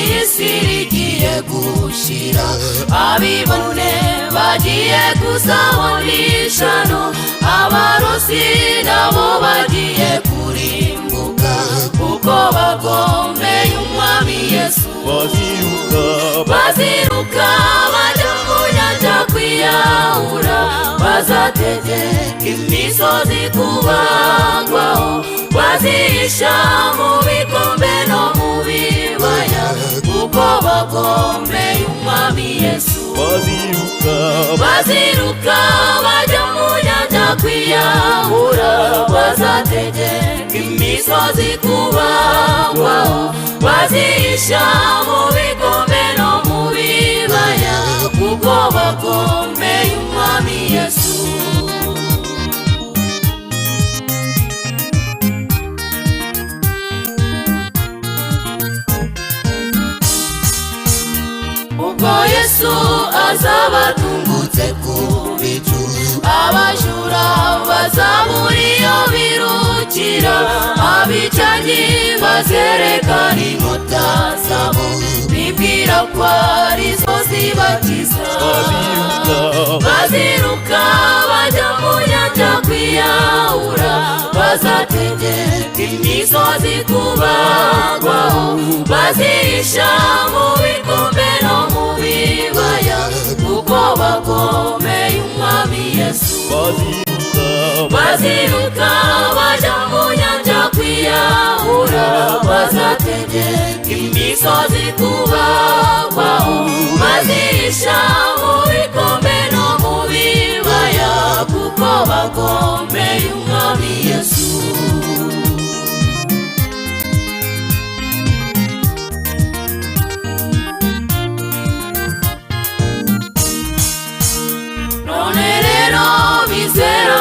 Ry'isirigiye gushira abibone bagiye kuzabonishano abarozi nabo bagiye kurimbuka kuko bagomeye umwami Yesu baziruka bajya mu nyanja kwiyahura bazategeka imisozi kubagwaho bazihisha mu bikombe no mu bibaya kuko bagomeye umwami Yesu baziruka bajya mu nyanja kwiyahura bazategeka imisozi kubagwaho bazihisha mu bikombe no mu bibaya kuko bagomeye umwami Yesu ubwo Yesu azabatungutse ku bicu abajura bazabura iyo birukira abicanyi bazerekana inkota zabo bibwira ko arizo zibakiza baziruka bajya mu nyanja kwiyahura bazategeka imisozi kubagwaho bazihisha mu bikombe no mu bibaya kuko bagomeye umwami Yesu baziruka bajya mu nyanja kwiyahura bazategeka imisozi kubagwaho bazihisha mu bikombe no mu bibaya kuko bagomeye umwami Yesu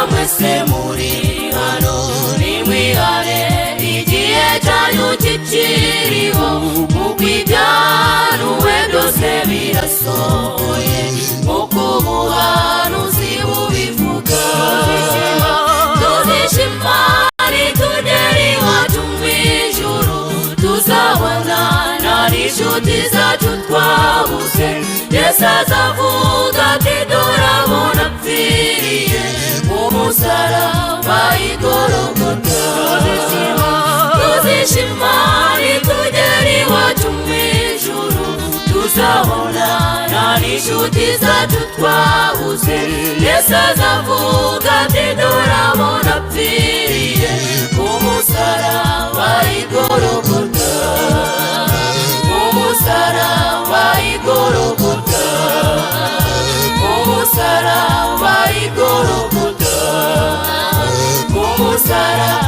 mwese muri hano nimwihane igihe cyanyu kikiriho kuko ibyahanuwe byose birasohoye nk'uko ubuhanuzi bubivuga tuzishima nitugera iwacu mw'ijuru tuzabonana n'inshuti zacu twabuze Yesu azavuga ati turabona apfiriye umusaraba i Gologota tuzishima nitugera iwacu mw'ijuru tuzabonana n'inshuti zacu twabuze Yesu azavuga ati turabona apfiriye umusaraba i Gologota umusaraba i Gologota umusaraba i Gologota umusaraba